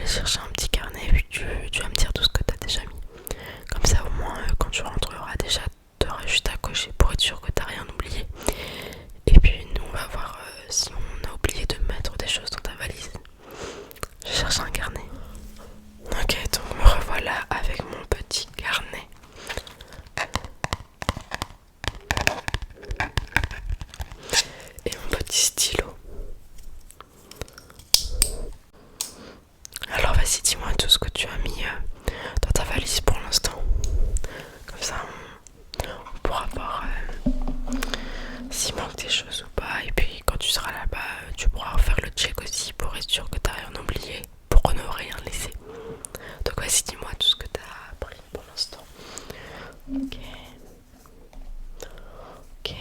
aller chercher un petit carnet et puis tu vas me dire tout ce que tu as déjà mis. Comme ça, au moins, quand tu rentreras déjà, tu auras juste à cocher pour être sûr que tu n'as rien oublié. Et puis, nous, on va voir si on a oublié de mettre des choses dans ta valise. Je cherche un carnet. Ok, donc me revoilà avec mon petit carnet. Et mon petit stylo. Alors vas-y, dis-moi tout ce que tu as mis dans ta valise pour l'instant. Comme ça, on pourra voir s'il manque des choses ou pas. Et puis quand tu seras là-bas, tu pourras faire le check aussi pour être sûr que tu n'as rien oublié. Pour ne rien laisser. Donc vas-y, dis-moi tout ce que tu as pris pour l'instant. Ok. Ok.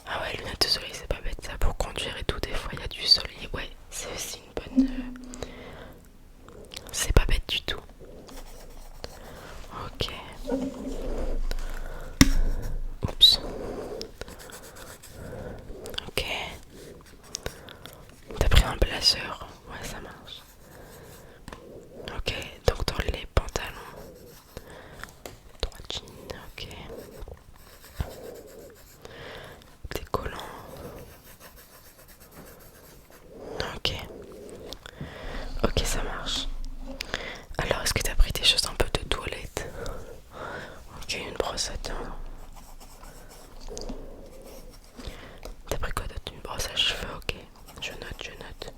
Ah ouais, lunettes de soleil, c'est pas bête ça pour conduire et tout. Des fois, il y a du soleil. Ouais, c'est aussi une bonne... C'est pas bête du tout. Ok. Oups. Ok. T'as pris un blazer. Ouais, ça marche. Ok, donc dans les pantalons. 3 jeans, ok. Des collants. Ok. Ok, ça marche. Alors, est-ce que t'as pris des choses un peu de toilette? Ok, une brosse à dents. T'as pris quoi d'autre? Une brosse à cheveux, ok. Je note, je note.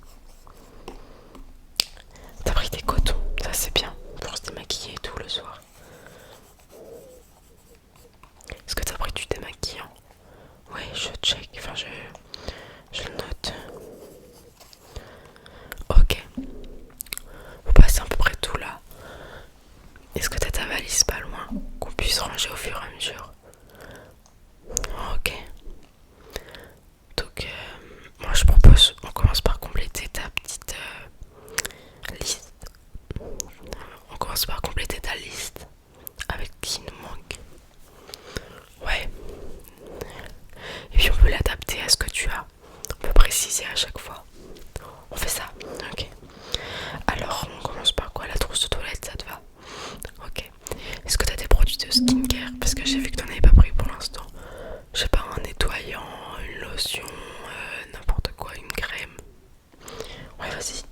T'as pris des cotons, ça c'est bien, pour se démaquiller et tout le soir. Est-ce que t'as pris du démaquillant? Ouais, je check, enfin je le note. Ok, on passe à peu près tout là. Est-ce que t'as ta valise pas loin, qu'on puisse ranger au fur et à mesure? Ok. Donc, moi je propose, on commence par compléter ta petite liste. On commence par compléter ta liste avec qui nous manque. Ouais. Et puis on peut l'adapter à ce que tu as. On peut préciser à chaque fois. On fait ça. Ok. Alors on commence par quoi? La trousse de toilette, ça te va? Ok. Est-ce que tu as des produits de skincare? Parce que j'ai vu que t'en avais pas pris pour l'instant. Je sais pas, un nettoyant, une lotion, n'importe quoi, une crème. Ouais, vas-y.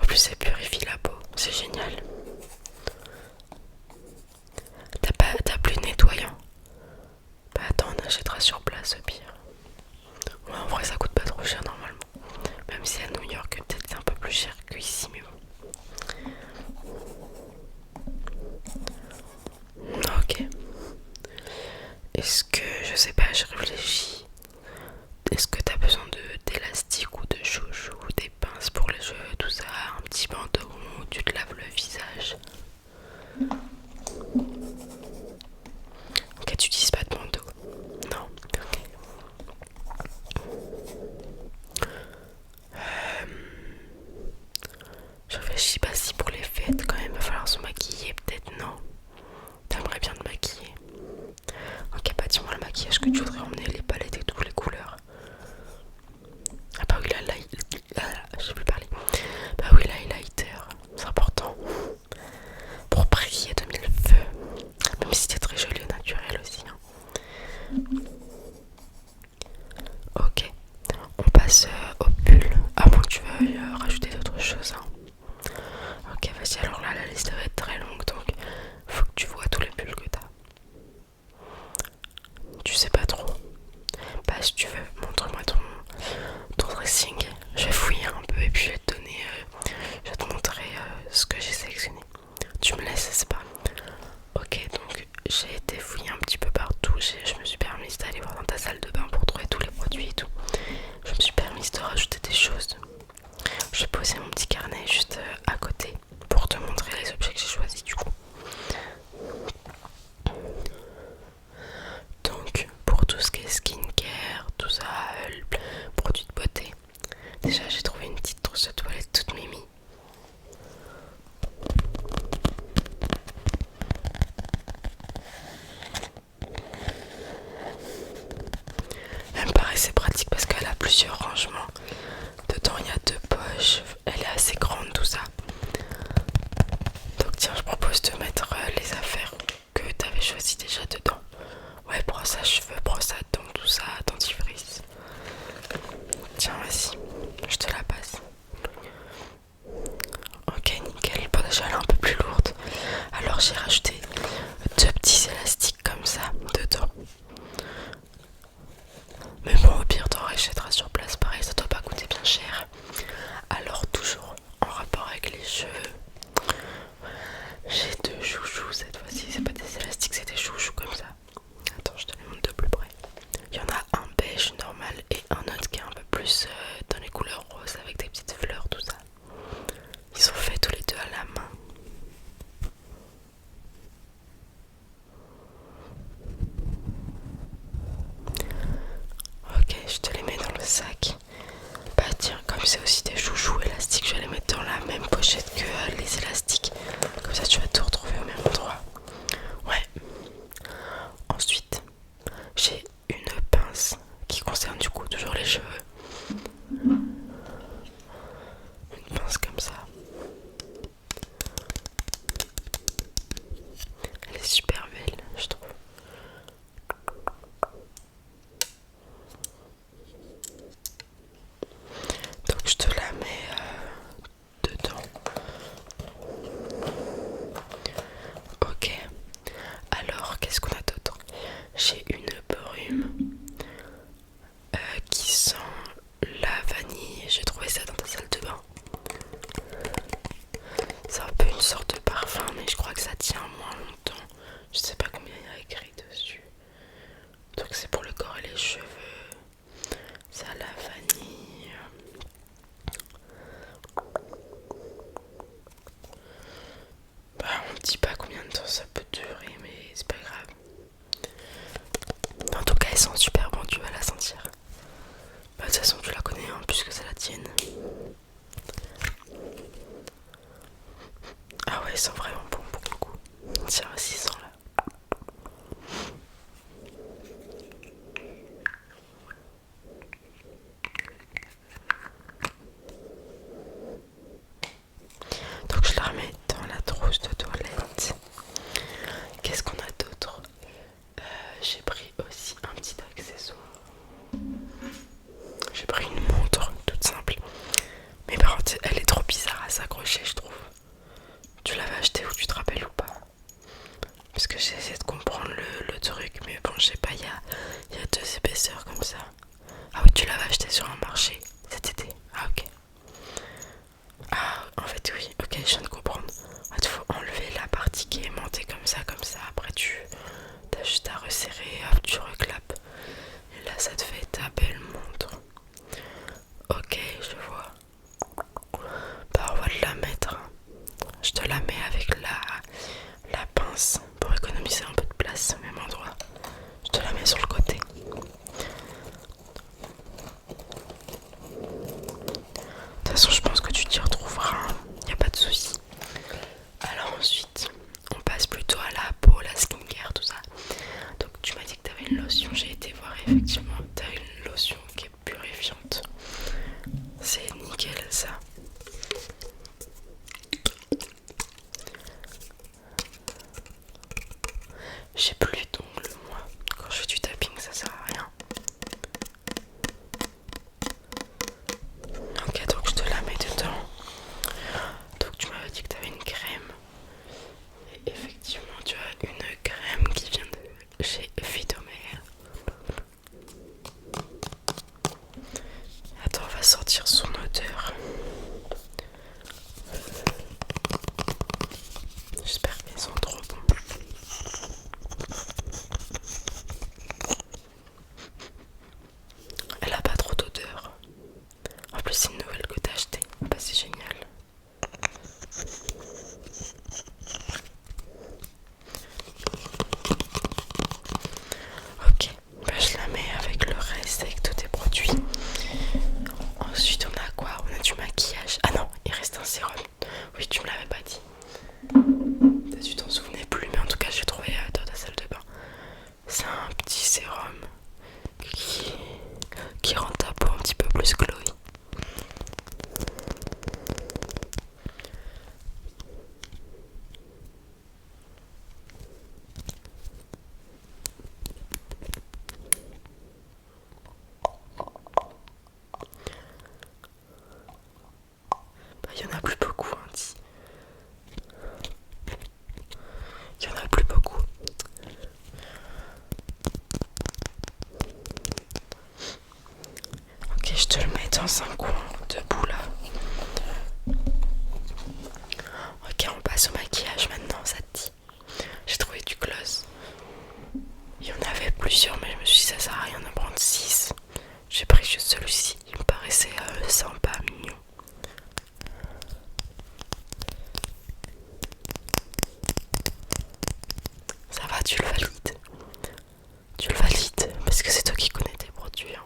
En plus, ça purifie la peau. C'est génial. T'as plus de nettoyant? Bah attends, on achètera sur place au pire. Ouais, en vrai, ça coûte pas trop cher normalement. Même si à New York, peut-être c'est un peu plus cher qu'ici, mais bon. Ok. Est-ce que, je sais pas, je réfléchis. Est-ce que t'as besoin d'élastique ou de chouchou, des pinces pour les cheveux, tout ça, un petit bandeau où tu te laves le visage? Ok, tu utilises pas de bandeau? Non. Ok. Je réfléchis pas si pour les fêtes quand même va falloir se maquiller, peut-être non. T'aimerais bien te maquiller? Ok, bah dis-moi le maquillage que tu voudrais emmener, les palettes et toutes les couleurs. Ah bah oui, je sais plus parler. Bah oui, l'highlighter, c'est important. Pour briller de mille feux. Même si t'es très jolie au naturel aussi. Hein. Ok, on passe au pull. À moins que tu veuilles rajouter d'autres choses. Hein. Ok, vas-y, alors là, la liste va être très longue. Donc, faut que tu vois tous les pulls que t'as. Tu sais pas trop. Bah, si tu veux, montre-moi ton dressing. Je vais fouiller un peu et puis je vais te donner. Je vais te montrer ce que j'ai sélectionné. Tu me laisses, c'est pas. Ok, donc j'ai été fouiller un petit peu partout. Je me suis permise d'aller voir dans ta salle de bain pour trouver tous les produits et tout. Je me suis permise de rajouter des choses. Je vais poser mon petit carnet juste à côté pour te montrer les objets que j'ai choisis du coup. Donc pour tout ce qui est skincare, tout ça, produits de beauté. Déjà j'ai trouvé une petite trousse de sac. Bah tiens, comme c'est aussi des chouchous élastiques, je vais les mettre dans la même pochette que les élastiques. Comme ça tu vas tout retrouver au même endroit. Ouais. Ensuite, j'ai une pince qui concerne du coup toujours les cheveux. Une pince comme ça. Elle est super belle, je trouve. Donc je te la mets dedans. Ok. Alors, qu'est-ce qu'on a d'autre? J'ai une brume qui sent la vanille. J'ai trouvé ça dans ta salle de bain. C'est un peu une sorte de parfum, mais je crois que ça tient moins longtemps. Je sais pas combien il y a écrit dessus. Donc c'est pour le corps et les cheveux. Ça a la vanille. Bah on ne dit pas combien de temps ça peut durer, mais c'est pas grave. En tout cas, elle sent super bon, tu vas la sentir. Bah, de toute façon, tu la connais, hein, puisque c'est la tienne. Ah ouais, elle sent vraiment bon pour le coup. Tiens, 600 là. Donc je la remets dans la trousse de toilette. Qu'est-ce qu'on a d'autre? J'ai pris aussi un petit accessoire. J'ai pris une montre toute simple. Mais par contre, elle est trop bizarre à s'accrocher, je trouve. Tu l'avais achetée ou tu te rappelles ou pas? Parce que j'ai essayé de comprendre le truc, mais bon, je sais pas, il y a deux épaisseurs comme ça. Ah oui, tu l'avais acheté sur un marché cet été. Ah ok. Ah, en fait oui, ok, je viens de comprendre. Il faut enlever la partie qui est montée comme ça. Après tu as juste à resserrer, hop, tu reclapes. Et là ça te fait ta belle montre. Ok, je vois. Bah on va la mettre. Je te la mets avec la pince pour économiser un peu de place au même endroit. Je te la mets sur le côté. De toute façon je pense que tu t'y retrouveras, y a pas de souci. Alors ensuite on passe plutôt à la peau, la skincare, tout ça. Donc tu m'as dit que tu avais une lotion, j'ai été voir et effectivement tu as une lotion qui est purifiante. C'est nickel ça. J'ai plus d'ongles moi. Quand je fais du tapping ça sert à rien. Ok, donc je te la mets dedans. Donc tu m'avais dit que tu avais une crème. Et effectivement tu as une crème qui vient de chez Phytomère. Attends, on va sortir son odeur. J'espère qu'elles sont trop bon. Elle a pas trop d'odeur. En plus c'est une nouvelle que t'as achetée. Bah c'est génial. Ok, bah je la mets avec le reste, avec tous tes produits. Ensuite on a quoi? On a du maquillage. Ah non, il reste un sérum. Oui, tu me l'avais pas dit. Tu t'en souvenais plus, mais en tout cas j'ai trouvé dans ta salle de bain. C'est un petit sérum qui rend ta peau un petit peu plus glowy. Bah, il y en a plus beaucoup, hein, dis. Il y en a plus beaucoup. Ok, je te le mets dans un coin debout là. Ok, on passe au maquillage maintenant, ça te dit? J'ai trouvé du gloss. Il y en avait plusieurs, mais je me suis dit ça sert à rien d'en prendre 6. J'ai pris juste celui-ci, il me paraissait sympa, mignon. Ça va, tu le valides? Tu le valides parce que c'est toi qui connais tes produits. Hein.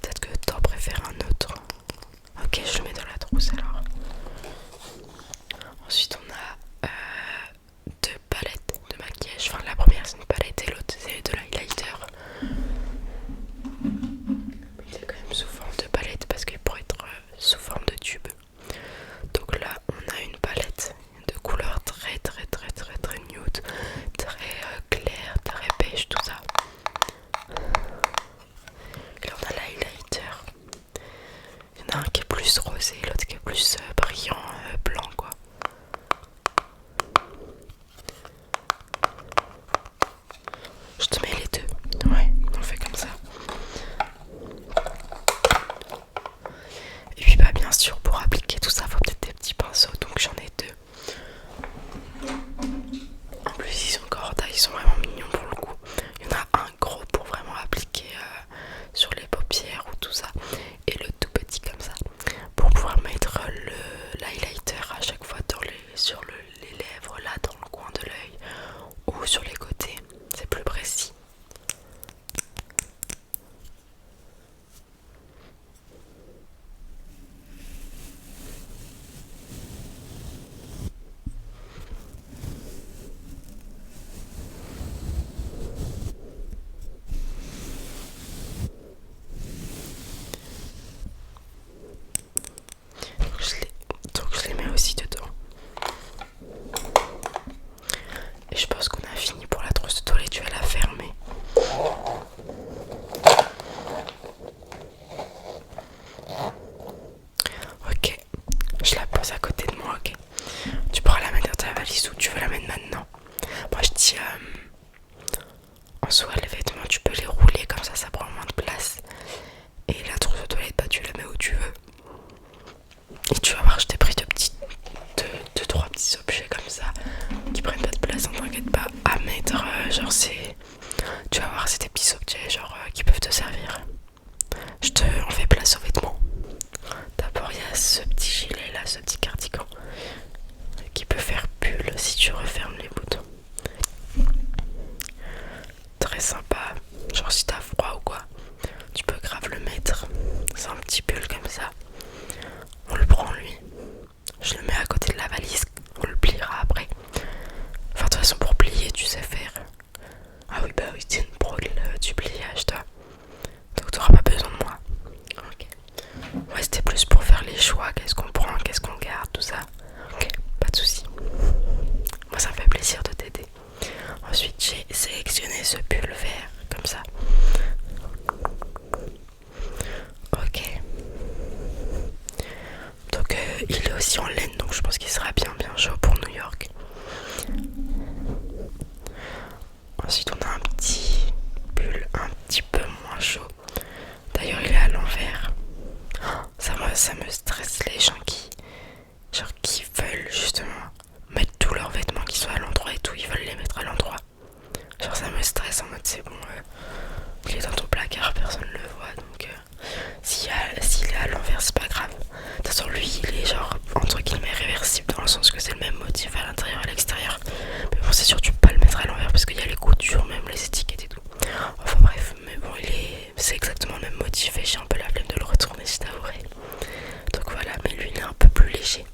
Peut-être que rosé, l'autre qui est plus brillant, blanc quoi. Je te mets les deux. Ouais, on fait comme ça. Et puis bah bien sûr pour appliquer tout ça faut peut-être des petits pinceaux, donc j'en ai deux. En plus ils sont corda, ils sont vraiment mignons pour le coup. Il y en a un gros pour vraiment appliquer sur les paupières ou tout ça, et le tout petit comme ça pour pouvoir mettre l'highlighter à chaque fois sur les lèvres, là dans le coin de l'œil ou sur les côtés, c'est plus précis. Donc je les mets aussi dedans. Et je pense qu'on a fini pour la trousse de toilette, tu vas la fermer. Ok, je la pose à côté de moi, ok. Tu pourras la mettre dans ta valise ou tu veux la mettre maintenant. Moi je dis, en soi les vêtements tu peux les rouler comme ça prend moins de place. Et la trousse de toilette, bah tu la mets où tu veux. Et tu vas voir, je t'ai pris deux, trois petits objets comme ça qui prennent pas de place, ne t'inquiète pas à mettre. Genre c'est, tu vas voir, c'est des petits objets genre qui peuvent te servir. On fait place aux vêtements. D'abord il y a ce petit gilet là, ce petit cardigan qui peut faire pull si tu refermes les boutons. Très sympa, genre si t'as froid ou quoi, tu peux grave le mettre. C'est un petit pull comme ça. On le prend lui. Je le mets à côté de la valise. On le pliera après. Enfin de toute façon pour plier tu sais faire. Ah oui bah oui c'est une pro du pliage toi. Donc t'auras pas besoin de moi. Ok. Ouais c'était plus pour faire les choix. Qu'est-ce qu'on prend, qu'est-ce qu'on garde, tout ça. Ok, pas de soucis. Moi ça me fait plaisir de t'aider. Ensuite j'ai sélectionné ce pull vert comme ça. Ok. Donc il est aussi en laine, donc je pense qu'il sera bien chaud pour New York. Ensuite on a un petit pull un petit peu moins chaud. D'ailleurs il est à l'envers. Ça me stresse les gens qui veulent justement mettre tous leurs vêtements qui soient à l'endroit et tout, ils veulent les mettre à l'endroit. Genre ça me stresse en mode c'est bon, il est dans ton placard, personne le voit, donc s'il est à l'envers c'est pas grave. De toute façon lui il est genre entre guillemets réversible dans le sens que c'est le même motif à l'intérieur et à l'extérieur. Mais bon c'est sûr tu peux pas le mettre à l'envers parce qu'il y a les coutures, même les étiquettes et tout. Enfin bref, mais bon c'est exactement le même motif et j'ai un peu la flemme de le retourner je t'avouerai. Donc voilà, mais lui il est un peu plus léger.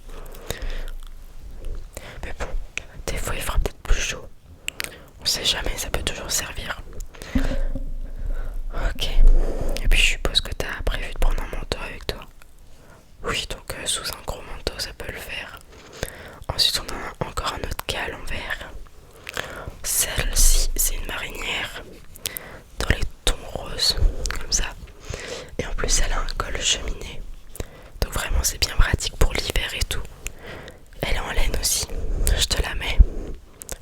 Mais bon, des fois il fera peut-être plus chaud. On sait jamais, ça peut toujours servir. Ok. Et puis je suppose que t'as prévu de prendre un manteau avec toi. Oui, donc sous un gros manteau ça peut le faire. Ensuite on a encore un autre cas à l'envers. Celle-ci c'est une marinière dans les tons roses comme ça. Et en plus elle a un col cheminé. Donc vraiment c'est bien pratique pour l'hiver et tout. Elle est en laine aussi. Je te la mets.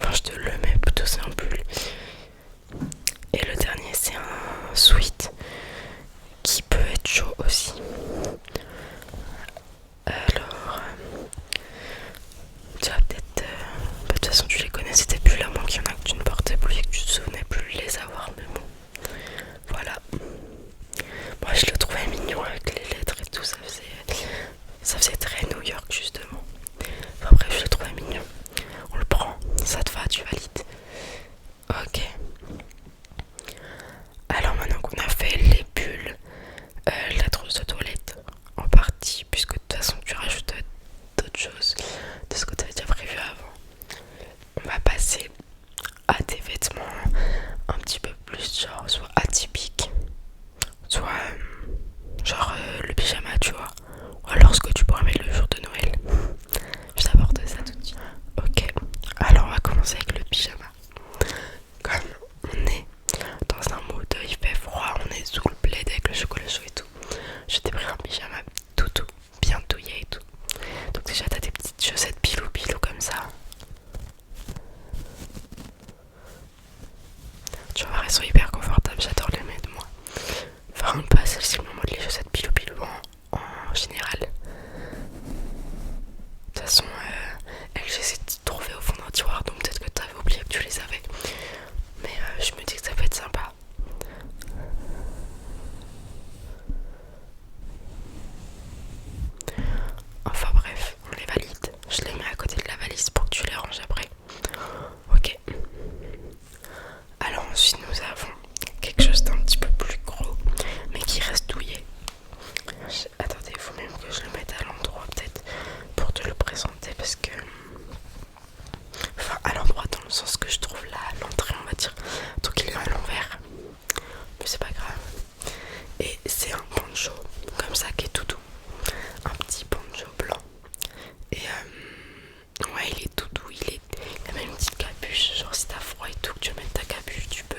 Enfin je te le mets plutôt, c'est un pull. Et le dernier c'est un sweat qui peut être chaud aussi. Alors tu vas peut-être de toute façon tu les connais, c'était plus là, moins qu'il y en a que tu ne portais plus et que tu te souvenais plus de les avoir, mais bon voilà. Moi je le trouvais mignon avec les lettres et tout, ça faisait très New York justement. Enfin bref, je le trouvais mignon. On le prend, ça te va, tu valides. Ok. Alors maintenant qu'on a fait les pulls, la trousse de toilette en partie, puisque de toute façon tu rajoutes d'autres choses de ce que tu avais déjà prévu avant, on va passer à des vêtements un petit peu plus genre soit atypiques, soit genre le pyjama tu vois, ou alors ce que tu pourrais mettre le jour de Noël. Je t'aborde ça tout de suite. Ok, alors on va commencer avec le pyjama. Comme on est dans un mood, il fait froid, on est sous le plaid avec le chocolat chaud et tout, je t'ai pris un pyjama tout bien douillet. celle-ci me mode les chaussettes pilou pilou en général. De toute façon, elles j'essaie de trouver au fond d'un tiroir, donc peut-être que tu avais oublié que tu les avais. Mais je me dis que ça peut être sympa. Enfin bref, on les valide. Je les mets à côté de la valise pour que tu les ranges après. Ok. Alors ensuite nous avons quelque chose d'un petit peu plus gros, mais qui reste douillet. Attendez, il faut même que je le mette à l'endroit peut-être pour te le présenter parce que... Enfin à l'endroit dans le sens que je trouve là, l'entrée on va dire. Donc il est à l'envers. Mais c'est pas grave. Et c'est un poncho comme ça qui est tout doux. Un petit poncho blanc. Et ouais il est tout doux, il a même une petite capuche. Genre si t'as froid et tout que tu veux mettre ta capuche tu peux.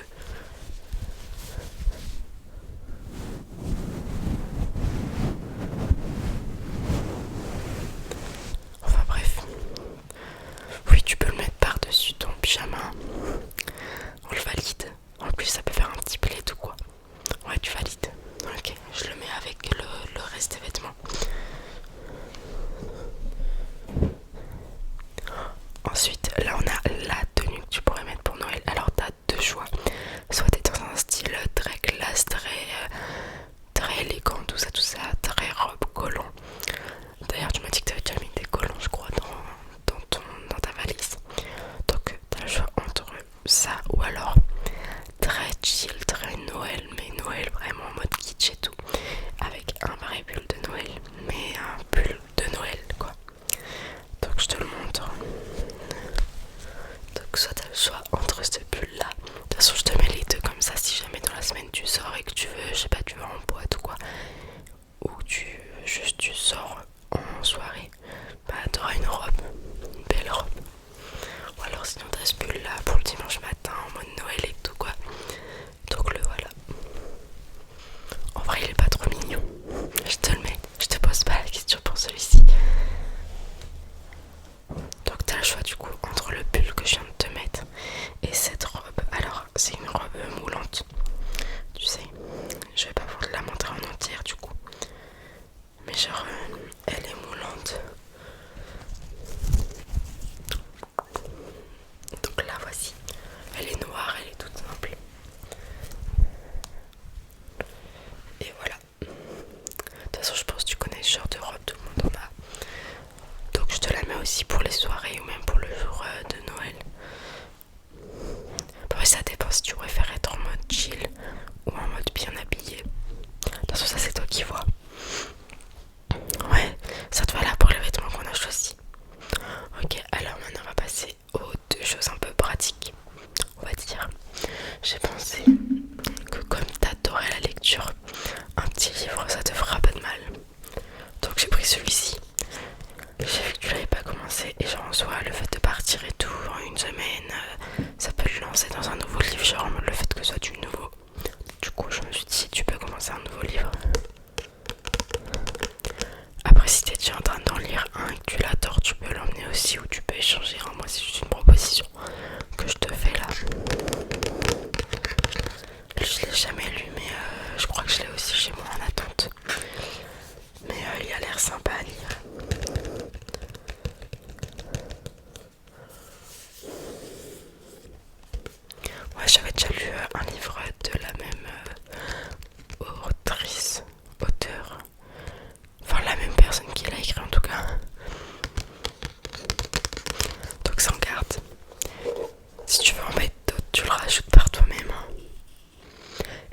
Enfin bref. Oui tu peux le mettre par dessus ton pyjama. On le valide. En plus ça peut faire un petit plaid ou quoi. Ouais tu valides. Ok, je le mets avec le reste des vêtements. Ensuite, là on a la tenue que tu pourrais mettre pour Noël. Alors t'as deux choix. Soit t'es dans un style très classe, très élégant, tout ça, très robe, collant. D'ailleurs tu m'as dit que t'avais déjà mis des collants je crois dans ta valise. Donc t'as le choix entre ça ou alors très chill, très Noël, mais Noël vraiment en mode kitsch et tout. Avec un vrai pull de Noël, mais un pull de Noël quoi. Donc je te le montre. Donc soit t'as le choix entre ce pull là. De toute façon je te mets les deux comme ça si jamais dans la semaine tu sors et que tu veux, je sais pas, tu vas en boîte ou quoi. Ou que tu sors en soirée. Bah t'auras une robe, une belle robe. Ou alors sinon t'as ce pull là pour le dimanche matin en mode Noël et tout quoi. Donc le voilà. En vrai il est pas trop mignon. Je te le mets, je te pose pas la question pour celui-ci. Donc t'as le choix du coup entre le pull que je viens de te mettre et cette robe. Alors c'est une robe moulante. Tu sais, je vais pas vous la montrer en entière du coup. Mais genre elle est moulante. Donc la voici. Elle est noire, elle est toute simple. Et voilà. De toute façon je pense que tu connais ce genre de robe, tout le monde en a. Donc je te la mets aussi pour les soirées ou même pour le jour de Noël. Bah ouais, ça dépend si tu préfères être en mode chill ou en mode bien habillé. De toute façon ça c'est toi qui vois. Ouais, ça te va là pour les vêtements qu'on a choisis. Ok, alors maintenant on va passer aux deux choses un peu pratiques. On va dire, j'ai pensé que comme t'adorais la lecture, un petit livre ça te fera pas de mal. Donc j'ai pris celui-ci. J'ai vu que tu l'avais pas commencé et genre en soi le fait de partir et tout en une semaine, ça peut le lancer dans un nouveau livre, genre le fait que ce soit du nouveau. Du coup je me suis dit si tu peux commencer un nouveau livre. Après si t'es déjà en train d'en lire un et que tu l'adores, tu peux l'emmener aussi ou tu peux échanger. Moi c'est juste une proposition que je te fais là. Je l'ai jamais lu mais je crois que je l'ai aussi chez moi en attente. Mais il a l'air sympa à lire. Ouais, j'avais déjà lu un livre de la même auteur. Enfin, la même personne qui l'a écrit en tout cas. Donc ça en garde. Si tu veux en mettre d'autres, tu le rajoutes par toi-même.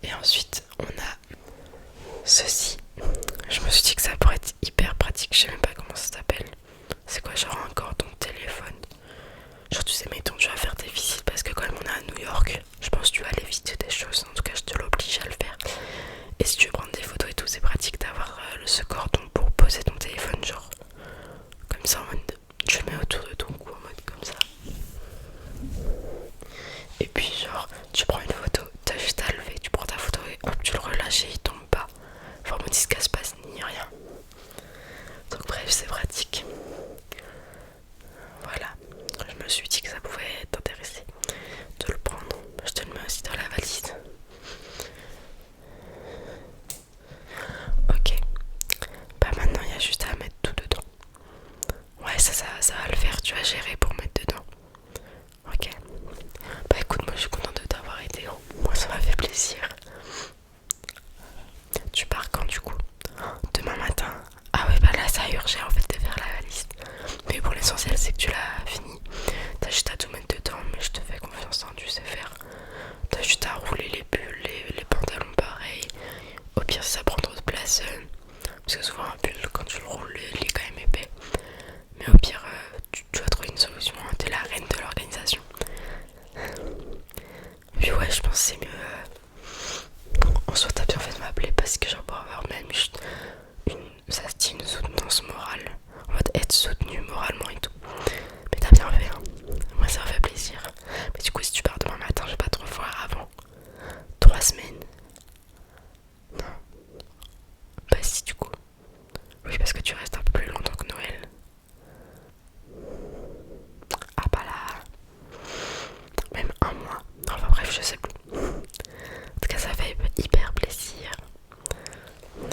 Et ensuite, on a ceci. Je me suis dit que ça pourrait être hyper pratique. Je sais même pas comment ça s'appelle. C'est quoi, genre un cordon de téléphone? Genre tu sais, mettons tu vas faire des visites parce que comme on est à New York, je pense que tu vas aller visiter des choses. En tout cas je te l'oblige à le faire. Et si tu veux prendre des photos et tout, c'est pratique d'avoir ce cordon pour poser ton téléphone, genre comme ça en mode tu le mets autour de ton cou en mode comme ça. Et puis genre tu prends une photo, t'as juste à lever, tu prends ta photo et hop tu le relâches et il tombe pas. Enfin on me dit se casse pas ni rien. Donc bref c'est pratique. Voilà, je me suis dit que ça pouvait t'intéresser de le prendre. Je te le mets aussi dans la valise. personne. Parce que souvent un pull, quand tu le roules, il est quand même épais. Mais au pire, tu vas trouver une solution. Hein. T'es la reine de l'organisation. Puis ouais, je pense que c'est mieux. En soi, t'as bien fait de m'appeler parce que genre pour avoir même juste ça se dit une soutenance morale. En mode être soutenu moralement et tout. Mais t'as bien fait. Hein. Moi, ça me fait plaisir. Mais du coup, si tu pars demain matin, je vais pas te revoir avant 3 semaines. Non. Bah si, du coup. Oui, parce que tu restes un peu plus longtemps que Noël. Ah bah là. Même un mois. Enfin bref, je sais plus. En tout cas, ça fait hyper plaisir.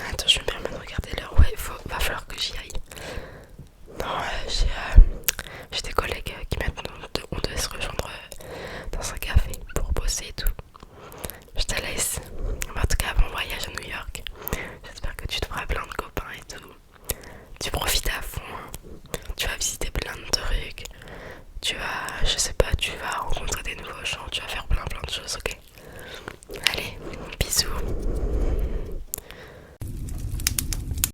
Attends, je me permets de regarder l'heure. Ouais, va falloir que j'y aille. Non, j'ai